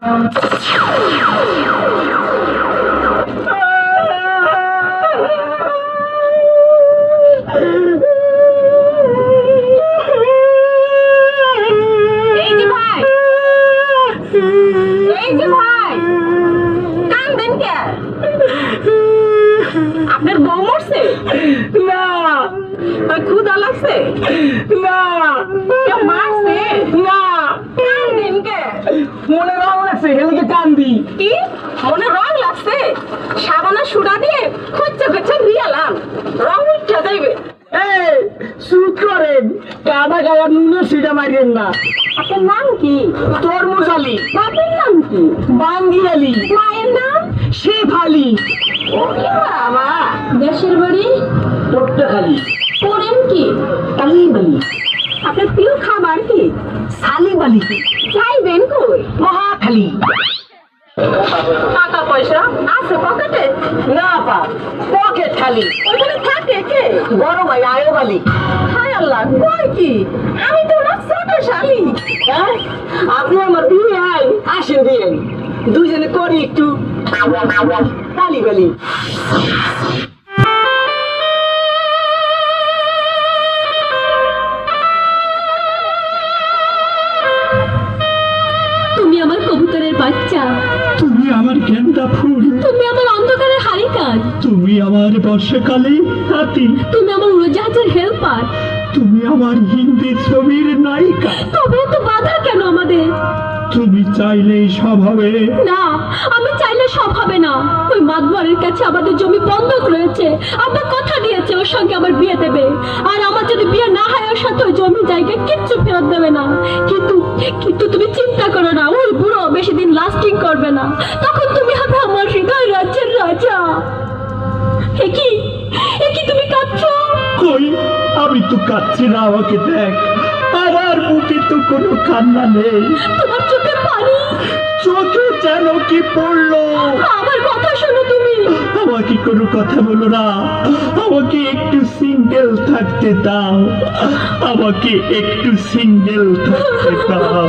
আপনার বউ মরছে? না। ক্ষুধা লাগছে? না। কেউ মারছে? না। কান্দেন কে? মনে রং লাগছে, হেলকে কান্দি। কি মনে রং লাগছে? সাবানা সুডা দিয়ে খুঁজছে খুঁজছে দিয়ালাম, রং উঠে যাইবে। এই শুট করেন, কাদা গায়া নুনে সিটা মারিয়েন না। আপনার নাম কি? তরমুজ আলী। বাপের নাম কি? বাঙ্গি আলী। মায়ের নাম? শেফ আলী। ওরে বাবা। দেশের বাড়ি? পট্টাখালী। করেন কি? তালিম আলী। আপনার প্রিয় খাবার কি? সালিম আলী। যাইবেন কই? মহাখালী। টাকা পয়সা আছে পকেটে? না পা, পকেট খালি। ওইখানে থাকে কে? বড় ভাই আয়ব আলী। হায় আল্লাহ, কই কি? আমি তো ওনার ছোট শালি। হ্যাঁ, আপনি আমার বিয়ে আই, আসেন বিয়ে, দুইজনে করি একটু তালি বালি। তুমি আমার কবুতরের বাচ্চা, তুমি আমার গেন্দা ফুল, তুমি আমার অন্ধকারের হারিকান, তুমি আমার বর্ষাকালে হাতি, তুমি আমার উড়োজাহাজের হেল্পার। তুমি আমার হিন্দি ছবির নায়িকা। তবে তো বাধা কেন আমাদের? তুমি চাইলেই সব হবে। না, আমি চাইলে সব হবে না। ওই মাতবরের কাছে আমাদের জমি বন্ধক রয়েছে। আব্বা কথা দিয়েছে ওর সঙ্গে আমার বিয়ে দেবে, আর আমার যদি বিয়ে না হয় ওর সাথে ওই জমি জায়গা কিচ্ছু ফেরত দেবে না। কিন্তু কিন্তু তুমি চিন্তা করো না, ওই বুড়ো বেশি দিন লাস্টিং করবে না। তখন তুমি হবে আমার হৃদয় রাজ্যের রাজা। একি একি তুমি কাঁদছো? কই, আমি তো কাচ্ছি না, আমাকে দেখ, আমার মুখে তো কোনো কান্না নেই। তোমার চোখে পানি, চোখে যেন কি পড়লো। আমার কথা শোনো তুমি। আমাকে কোনো কথা বলো না, আমাকে একটু সিঙ্গেল থাকতে দাও, আমাকে একটু সিঙ্গেল থাকতে দাও।